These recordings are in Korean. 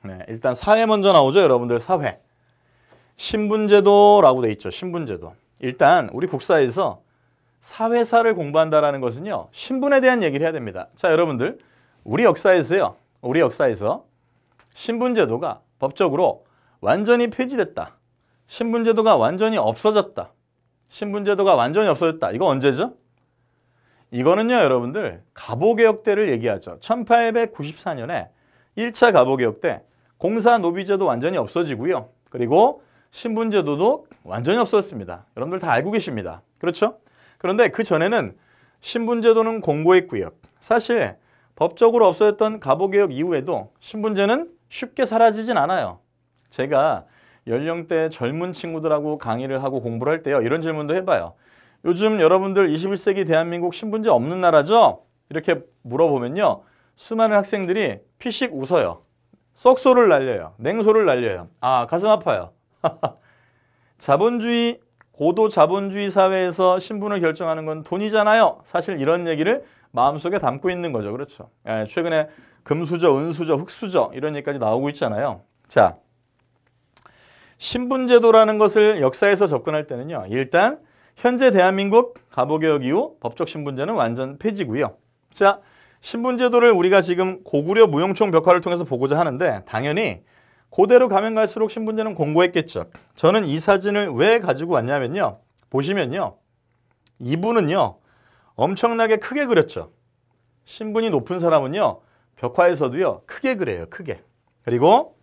네, 일단 사회 먼저 나오죠, 여러분들. 사회. 신분제도라고 돼 있죠. 신분제도. 일단 우리 국사에서 사회사를 공부한다라는 것은요, 신분에 대한 얘기를 해야 됩니다. 자, 여러분들, 우리 역사에서 신분제도가 법적으로 완전히 폐지됐다. 신분제도가 완전히 없어졌다. 신분제도가 완전히 없어졌다. 이거 언제죠? 이거는요, 여러분들, 갑오개혁 때를 얘기하죠. 1894년에 1차 갑오개혁 때 공사노비제도 완전히 없어지고요. 그리고 신분제도도 완전히 없어졌습니다. 여러분들 다 알고 계십니다. 그렇죠? 그런데 그 전에는 신분제도는 공고했고요. 사실 법적으로 없어졌던 갑오개혁 이후에도 신분제는 쉽게 사라지진 않아요. 제가 연령대 젊은 친구들하고 강의를 하고 공부를 할 때요, 이런 질문도 해봐요. 요즘 여러분들 21세기 대한민국 신분제 없는 나라죠? 이렇게 물어보면요, 수많은 학생들이 피식 웃어요. 썩소를 날려요. 냉소를 날려요. 아, 가슴 아파요. 자본주의, 고도 자본주의 사회에서 신분을 결정하는 건 돈이잖아요. 사실 이런 얘기를 마음속에 담고 있는 거죠. 그렇죠? 최근에 금수저, 은수저, 흑수저 이런 얘기까지 나오고 있잖아요. 자, 신분제도라는 것을 역사에서 접근할 때는요, 일단 현재 대한민국 갑오개혁 이후 법적 신분제는 완전 폐지고요. 자, 신분제도를 우리가 지금 고구려 무용총 벽화를 통해서 보고자 하는데 당연히 고대로 가면 갈수록 신분제는 공고했겠죠. 저는 이 사진을 왜 가지고 왔냐면요, 보시면요, 이분은요 엄청나게 크게 그렸죠. 신분이 높은 사람은요 벽화에서도요 크게 그려요. 크게. 그리고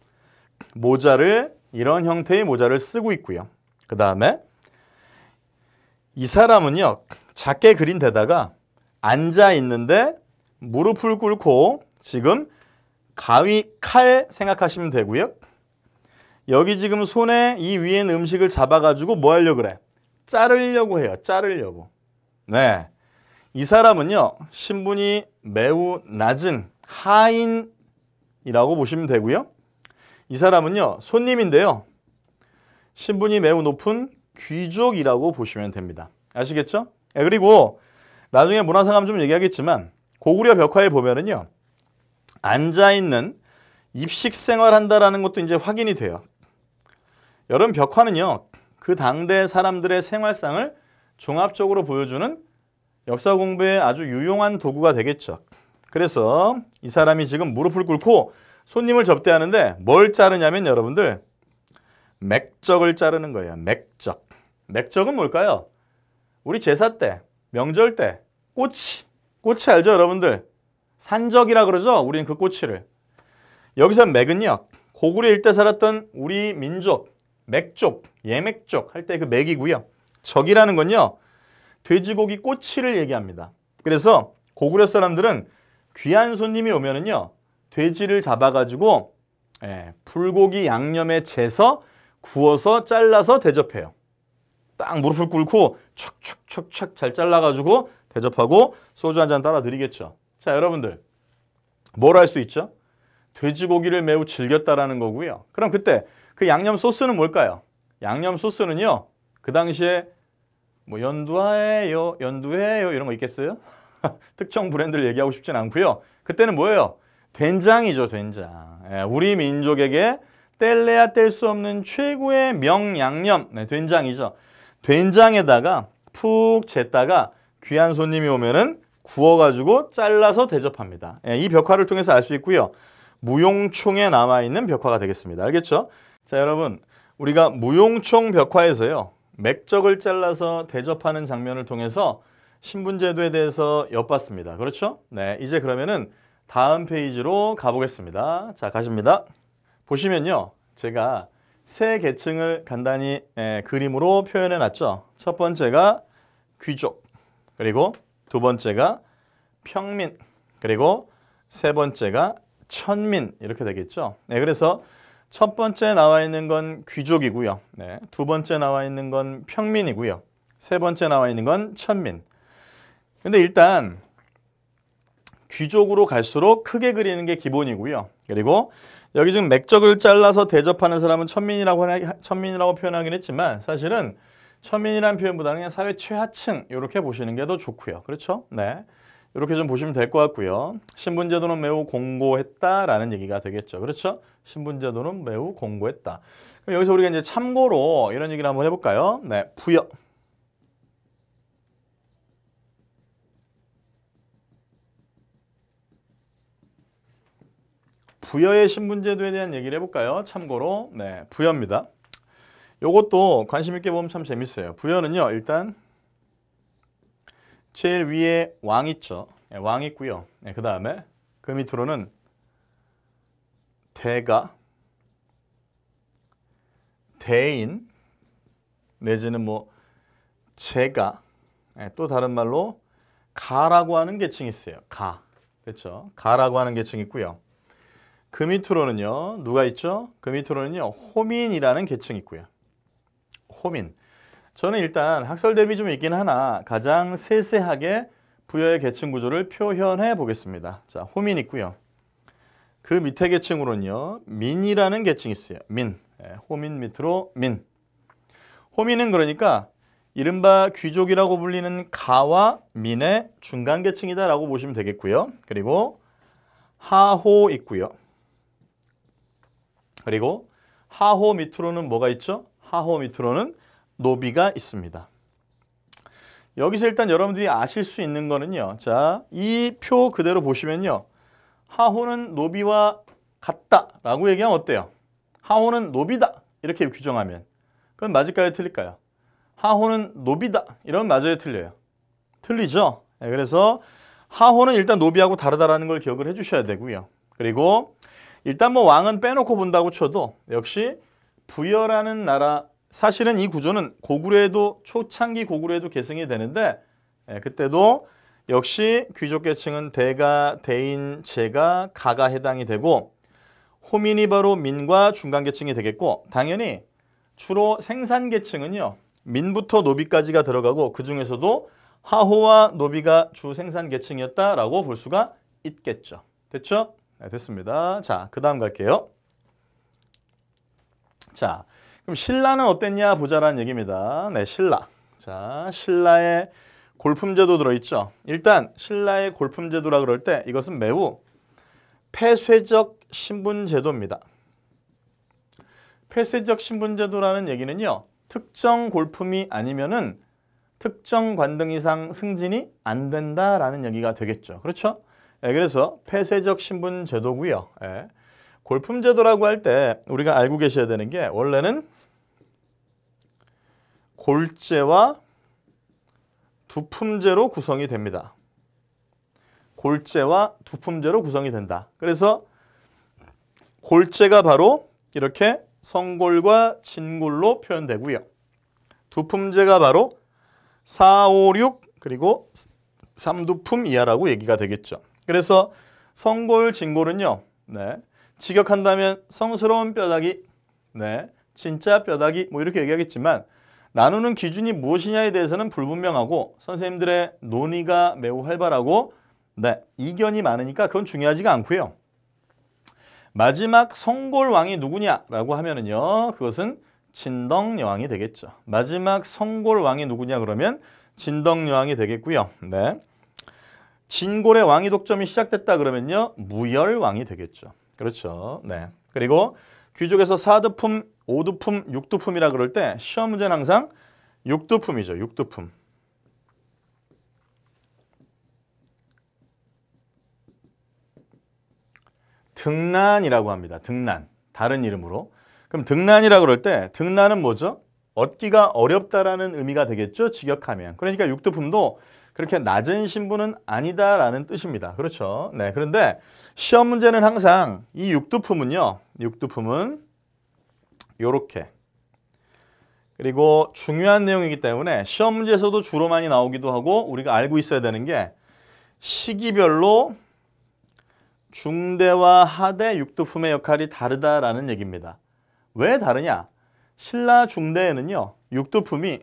모자를, 이런 형태의 모자를 쓰고 있고요. 그 다음에 이 사람은요 작게 그린 데다가 앉아 있는데 무릎을 꿇고 지금 가위, 칼 생각하시면 되고요. 여기 지금 손에 이 위에 있는 음식을 잡아가지고 뭐 하려고 그래? 자르려고 해요. 자르려고. 네, 이 사람은요 신분이 매우 낮은 하인이라고 보시면 되고요. 이 사람은요 손님인데요, 신분이 매우 높은 귀족이라고 보시면 됩니다. 아시겠죠? 그리고 나중에 문화상감 좀 얘기하겠지만 고구려 벽화에 보면은요 앉아있는 입식생활한다라는 것도 이제 확인이 돼요. 여러분, 벽화는요 그 당대 사람들의 생활상을 종합적으로 보여주는 역사 공부에 아주 유용한 도구가 되겠죠. 그래서 이 사람이 지금 무릎을 꿇고 손님을 접대하는데 뭘 자르냐면 여러분들 맥적을 자르는 거예요. 맥적. 맥적은 뭘까요? 우리 제사 때, 명절 때 꼬치 알죠, 여러분들? 산적이라 그러죠? 우리는 그 꼬치를. 여기서 맥은요 고구려 일대 살았던 우리 민족 맥족, 예맥족 할 때 그 맥이고요. 적이라는 건요 돼지고기 꼬치를 얘기합니다. 그래서 고구려 사람들은 귀한 손님이 오면은요 돼지를 잡아가지고 불고기 양념에 재서 구워서 잘라서 대접해요. 딱 무릎을 꿇고 촥촥촥촥 잘 잘라가지고 대접하고 소주 한 잔 따라 드리겠죠. 자, 여러분들 뭘 할 수 있죠? 돼지고기를 매우 즐겼다라는 거고요. 그럼 그때 그 양념 소스는 뭘까요? 양념 소스는요 그 당시에 뭐 연두해요 이런 거 있겠어요? 특정 브랜드를 얘기하고 싶진 않고요. 그때는 뭐예요? 된장이죠, 된장. 우리 민족에게 뗄래야 뗄 수 없는 최고의 명양념, 된장이죠. 된장에다가 푹 쟀다가 귀한 손님이 오면은 구워가지고 잘라서 대접합니다. 이 벽화를 통해서 알 수 있고요. 무용총에 남아있는 벽화가 되겠습니다. 알겠죠? 자, 여러분, 우리가 무용총 벽화에서요 맥적을 잘라서 대접하는 장면을 통해서 신분제도에 대해서 엿봤습니다. 그렇죠? 네, 이제 그러면은 다음 페이지로 가보겠습니다. 자, 가십니다. 보시면요, 제가 세 계층을 간단히 그림으로 표현해 놨죠. 첫 번째가 귀족, 그리고 두 번째가 평민, 그리고 세 번째가 천민, 이렇게 되겠죠. 네, 그래서 첫 번째 나와 있는 건 귀족이고요. 네, 두 번째 나와 있는 건 평민이고요. 세 번째 나와 있는 건 천민. 근데 일단 귀족으로 갈수록 크게 그리는 게 기본이고요. 그리고 여기 지금 맥적을 잘라서 대접하는 사람은 천민이라고 표현하긴 했지만 사실은 천민이라는 표현보다는 그냥 사회 최하층 이렇게 보시는 게 더 좋고요. 그렇죠? 네, 이렇게 좀 보시면 될 것 같고요. 신분제도는 매우 공고했다라는 얘기가 되겠죠. 그렇죠? 신분제도는 매우 공고했다. 그럼 여기서 우리가 이제 참고로 이런 얘기를 한번 해볼까요? 네, 부여. 부여의 신분제도에 대한 얘기를 해볼까요? 참고로 네, 부여입니다. 요것도 관심 있게 보면 참 재밌어요. 부여는요, 일단 제일 위에 왕 있죠. 네, 왕 있고요. 네, 그 다음에 그 밑으로는 대가, 대인, 내지는 뭐 제가, 네, 또 다른 말로 가라고 하는 계층이 있어요. 가, 그렇죠? 가라고 하는 계층이 있고요. 그 밑으로는요, 누가 있죠? 그 밑으로는요, 호민이라는 계층이 있고요. 호민. 저는 일단 학설 대비 좀 있긴 하나 가장 세세하게 부여의 계층 구조를 표현해 보겠습니다. 자, 호민 있고요. 그 밑에 계층으로는요, 민이라는 계층이 있어요. 민. 호민 밑으로 민. 호민은 그러니까 이른바 귀족이라고 불리는 가와 민의 중간 계층이다라고 보시면 되겠고요. 그리고 하호 있고요. 그리고 하호 밑으로는 뭐가 있죠? 하호 밑으로는 노비가 있습니다. 여기서 일단 여러분들이 아실 수 있는 거는요. 자, 이 표 그대로 보시면요. 하호는 노비와 같다라고 얘기하면 어때요? 하호는 노비다 이렇게 규정하면 그건 맞을까요? 틀릴까요? 하호는 노비다 이러면 맞아요? 틀려요? 틀리죠? 네, 그래서 하호는 일단 노비하고 다르다라는 걸 기억을 해주셔야 되고요. 그리고 일단 뭐 왕은 빼놓고 본다고 쳐도 역시 부여라는 나라 사실은 이 구조는 고구려에도 초창기 고구려에도 계승이 되는데 그때도 역시 귀족 계층은 대가, 대인, 제가, 가가 해당이 되고 호민이 바로 민과 중간 계층이 되겠고 당연히 주로 생산 계층은요. 민부터 노비까지가 들어가고 그중에서도 하호와 노비가 주 생산 계층이었다라고 볼 수가 있겠죠. 됐죠? 네, 됐습니다. 자, 그 다음 갈게요. 자, 그럼 신라는 어땠냐 보자라는 얘기입니다. 네, 신라. 자, 신라의 골품제도 들어있죠. 일단 신라의 골품제도라 그럴 때 이것은 매우 폐쇄적 신분제도입니다. 폐쇄적 신분제도라는 얘기는요. 특정 골품이 아니면은 특정 관등 이상 승진이 안 된다라는 얘기가 되겠죠. 그렇죠? 네, 그래서 폐쇄적 신분제도고요. 네. 골품제도라고 할 때 우리가 알고 계셔야 되는 게 원래는 골제와 두품제로 구성이 됩니다. 골제와 두품제로 구성이 된다. 그래서 골제가 바로 이렇게 성골과 진골로 표현되고요. 두품제가 바로 4, 5, 6 그리고 3두품 이하라고 얘기가 되겠죠. 그래서 성골, 진골은요. 네. 직역한다면 성스러운 뼈다귀, 네. 진짜 뼈다귀 뭐 이렇게 얘기하겠지만 나누는 기준이 무엇이냐에 대해서는 불분명하고 선생님들의 논의가 매우 활발하고 네, 이견이 많으니까 그건 중요하지가 않고요. 마지막 성골왕이 누구냐라고 하면은요. 그것은 진덕여왕이 되겠죠. 마지막 성골왕이 누구냐 그러면 진덕여왕이 되겠고요. 네. 진골의 왕위 독점이 시작됐다 그러면요. 무열왕이 되겠죠. 그렇죠. 네. 그리고 귀족에서 4두품, 5두품, 6두품이라 그럴 때 시험 문제는 항상 6두품이죠. 6두품. 등난이라고 합니다. 등난. 다른 이름으로. 그럼 등난이라 그럴 때 등난은 뭐죠? 얻기가 어렵다라는 의미가 되겠죠. 직역하면. 그러니까 6두품도 그렇게 낮은 신분은 아니다라는 뜻입니다. 그렇죠. 네. 그런데 시험 문제는 항상 이 6두품은요. 6두품은 요렇게. 그리고 중요한 내용이기 때문에 시험 문제에서도 주로 많이 나오기도 하고 우리가 알고 있어야 되는 게 시기별로 중대와 하대 6두품의 역할이 다르다라는 얘기입니다. 왜 다르냐? 신라 중대에는요. 6두품이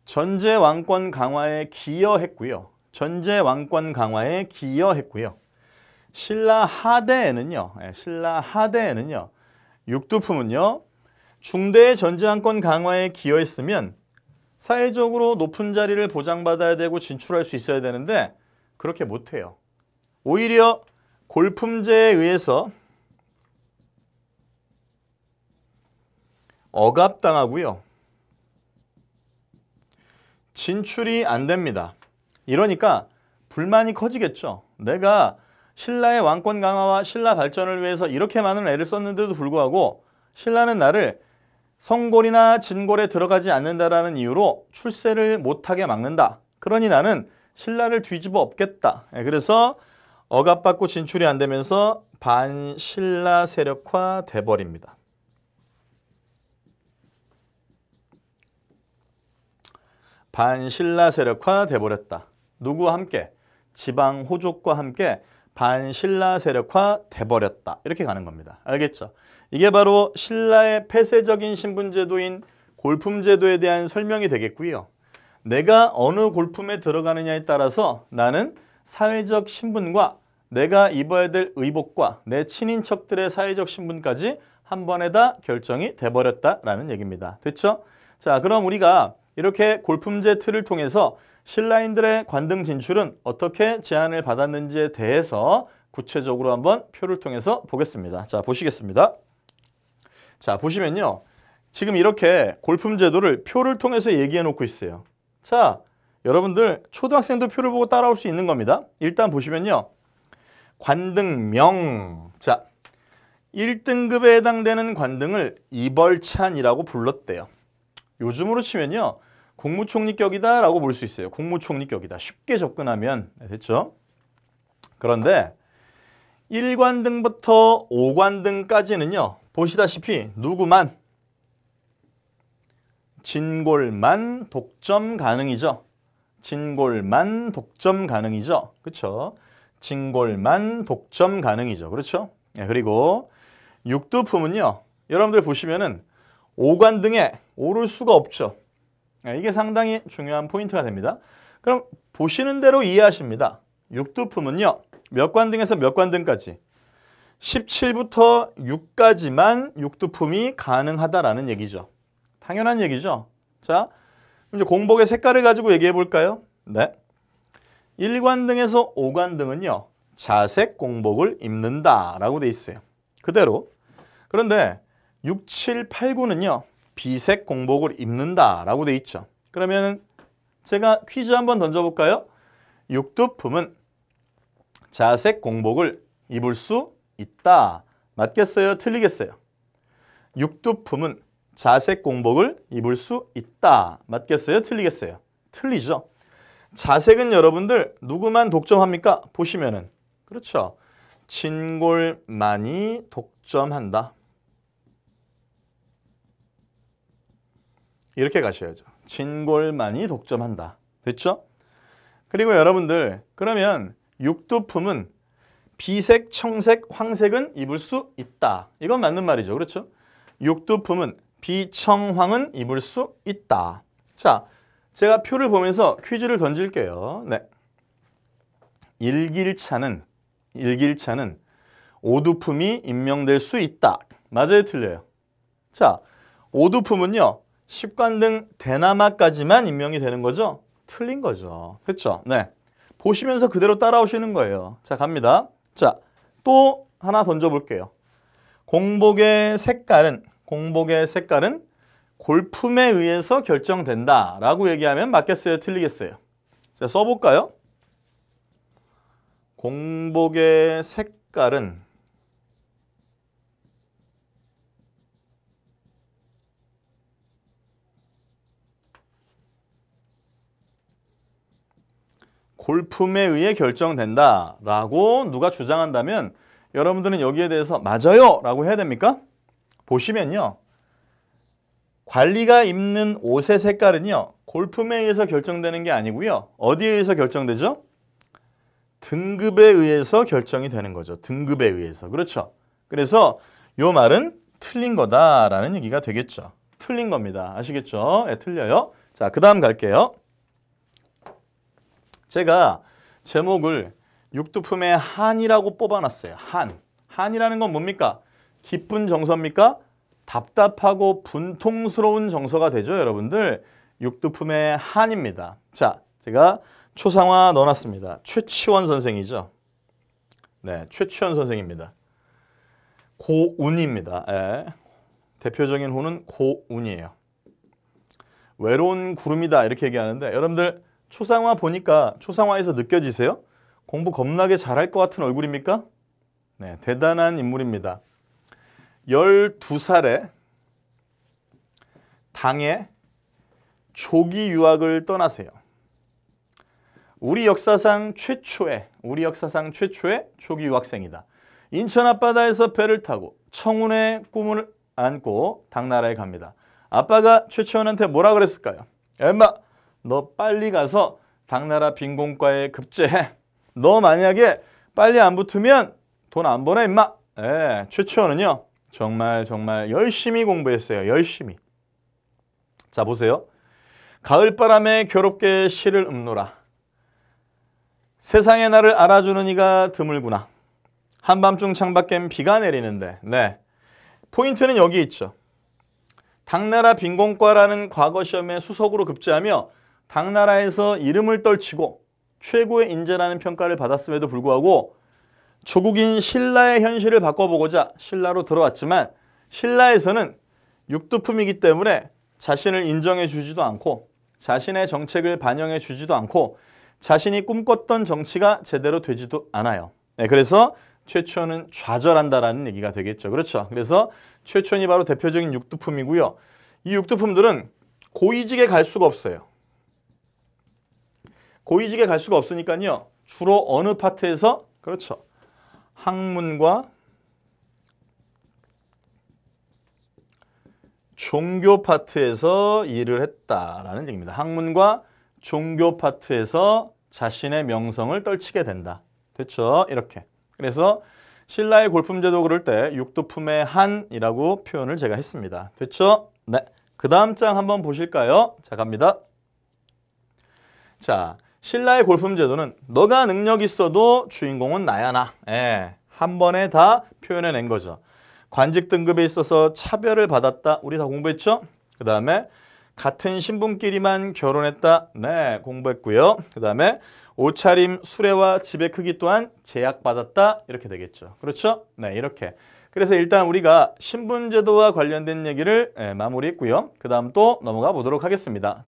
전제 왕권 강화에 기여했고요. 전제 왕권 강화에 기여했고요. 신라 하대에는요. 신라 하대에는요. 6두품은요. 중대의 전제 왕권 강화에 기여했으면 사회적으로 높은 자리를 보장받아야 되고 진출할 수 있어야 되는데 그렇게 못해요. 오히려 골품제에 의해서 억압당하고요. 진출이 안 됩니다. 이러니까 불만이 커지겠죠. 내가 신라의 왕권 강화와 신라 발전을 위해서 이렇게 많은 애를 썼는데도 불구하고 신라는 나를 성골이나 진골에 들어가지 않는다라는 이유로 출세를 못하게 막는다. 그러니 나는 신라를 뒤집어 엎겠다. 그래서 억압받고 진출이 안 되면서 반신라 세력화 돼버립니다. 반신라 세력화 돼버렸다. 누구와 함께? 지방 호족과 함께 반신라 세력화 돼버렸다. 이렇게 가는 겁니다. 알겠죠? 이게 바로 신라의 폐쇄적인 신분제도인 골품제도에 대한 설명이 되겠고요. 내가 어느 골품에 들어가느냐에 따라서 나는 사회적 신분과 내가 입어야 될 의복과 내 친인척들의 사회적 신분까지 한 번에 다 결정이 돼버렸다라는 얘기입니다. 됐죠? 자, 그럼 우리가 이렇게 골품제 틀을 통해서 신라인들의 관등 진출은 어떻게 제한을 받았는지에 대해서 구체적으로 한번 표를 통해서 보겠습니다. 자, 보시겠습니다. 자, 보시면요. 지금 이렇게 골품제도를 표를 통해서 얘기해 놓고 있어요. 자, 여러분들 초등학생도 표를 보고 따라올 수 있는 겁니다. 일단 보시면요. 관등명. 자, 1등급에 해당되는 관등을 이벌찬이라고 불렀대요. 요즘으로 치면요. 국무총리격이다 라고 볼 수 있어요. 국무총리격이다. 쉽게 접근하면. 됐죠? 그런데 1관등부터 5관등까지는요. 보시다시피 누구만? 진골만 독점 가능이죠. 진골만 독점 가능이죠. 그렇죠? 진골만 독점 가능이죠. 그렇죠? 네, 그리고 육두품은요. 여러분들 보시면은 5관등에 오를 수가 없죠. 네, 이게 상당히 중요한 포인트가 됩니다. 그럼 보시는 대로 이해하십니다. 육두품은요. 몇 관등에서 몇 관등까지? 17부터 6까지만 육두품이 가능하다라는 얘기죠. 당연한 얘기죠. 자, 이제 공복의 색깔을 가지고 얘기해 볼까요? 네. 1관등에서 5관등은요. 자색 공복을 입는다라고 돼 있어요. 그대로. 그런데 6, 7, 8, 9는요. 비색 공복을 입는다라고 돼 있죠. 그러면 제가 퀴즈 한번 던져볼까요? 육두품은 자색 공복을 입을 수 있다. 맞겠어요? 틀리겠어요? 육두품은 자색 공복을 입을 수 있다. 맞겠어요? 틀리겠어요? 틀리죠. 자색은 여러분들 누구만 독점합니까? 보시면은. 그렇죠. 진골만이 독점한다. 이렇게 가셔야죠. 진골만이 독점한다. 됐죠? 그리고 여러분들 그러면 육두품은 비색, 청색, 황색은 입을 수 있다. 이건 맞는 말이죠. 그렇죠? 육두품은 비청황은 입을 수 있다. 자, 제가 표를 보면서 퀴즈를 던질게요. 네. 일길차는 오두품이 임명될 수 있다. 맞아요? 틀려요? 자, 오두품은요. 10관등 대나마까지만 임명이 되는 거죠? 틀린 거죠. 그렇죠? 네. 보시면서 그대로 따라오시는 거예요. 자, 갑니다. 자, 또 하나 던져볼게요. 공복의 색깔은 골품에 의해서 결정된다라고 얘기하면 맞겠어요? 틀리겠어요? 자, 써볼까요? 공복의 색깔은 골품에 의해 결정된다라고 누가 주장한다면 여러분들은 여기에 대해서 맞아요 라고 해야 됩니까? 보시면요. 관리가 입는 옷의 색깔은요. 골품에 의해서 결정되는 게 아니고요. 어디에 의해서 결정되죠? 등급에 의해서 결정이 되는 거죠. 등급에 의해서. 그렇죠? 그래서 이 말은 틀린 거다라는 얘기가 되겠죠. 틀린 겁니다. 아시겠죠? 네, 틀려요. 자, 그 다음 갈게요. 제가 제목을 육두품의 한이라고 뽑아놨어요. 한. 한이라는 건 뭡니까? 기쁜 정서입니까? 답답하고 분통스러운 정서가 되죠, 여러분들. 육두품의 한입니다. 자, 제가 초상화 넣어놨습니다. 최치원 선생이죠. 네, 최치원 선생입니다. 고운입니다. 예. 대표적인 호는 고운이에요. 외로운 구름이다 이렇게 얘기하는데 여러분들 초상화 보니까 초상화에서 느껴지세요? 공부 겁나게 잘할 것 같은 얼굴입니까? 네, 대단한 인물입니다. 12살에 당에 조기 유학을 떠나세요. 우리 역사상 최초의 조기 유학생이다. 인천 앞바다에서 배를 타고 청운의 꿈을 안고 당나라에 갑니다. 아빠가 최치원한테 뭐라 그랬을까요? 엄마, 너 빨리 가서 당나라 빈공과에 급제해. 너 만약에 빨리 안 붙으면 돈 안 버네, 임마. 예, 최치원은요. 정말 열심히 공부했어요. 열심히. 자, 보세요. 가을바람에 괴롭게 시를 읊노라. 세상에 나를 알아주는 이가 드물구나. 한밤중 창밖엔 비가 내리는데. 네, 포인트는 여기 있죠. 당나라 빈공과라는 과거 시험에 수석으로 급제하며 당나라에서 이름을 떨치고 최고의 인재라는 평가를 받았음에도 불구하고 조국인 신라의 현실을 바꿔보고자 신라로 들어왔지만 신라에서는 육두품이기 때문에 자신을 인정해 주지도 않고 자신의 정책을 반영해 주지도 않고 자신이 꿈꿨던 정치가 제대로 되지도 않아요. 네, 그래서 최치원은 좌절한다라는 얘기가 되겠죠. 그렇죠. 그래서 최치원이 바로 대표적인 육두품이고요. 이 육두품들은 고위직에 갈 수가 없어요. 고위직에 갈 수가 없으니까요. 주로 어느 파트에서? 그렇죠. 학문과 종교 파트에서 일을 했다라는 얘기입니다. 학문과 종교 파트에서 자신의 명성을 떨치게 된다. 됐죠? 이렇게. 그래서 신라의 골품제도 그럴 때 육두품의 한이라고 표현을 제가 했습니다. 됐죠? 네. 그 다음 장 한번 보실까요? 자, 갑니다. 자, 신라의 골품제도는 너가 능력 있어도 주인공은 나야 나. 예, 한 번에 다 표현해낸 거죠. 관직 등급에 있어서 차별을 받았다. 우리 다 공부했죠? 그 다음에 같은 신분끼리만 결혼했다. 네, 공부했고요. 그 다음에 옷차림, 수레와 집의 크기 또한 제약받았다. 이렇게 되겠죠. 그렇죠? 네, 이렇게. 그래서 일단 우리가 신분제도와 관련된 얘기를 마무리했고요. 그 다음 또 넘어가 보도록 하겠습니다.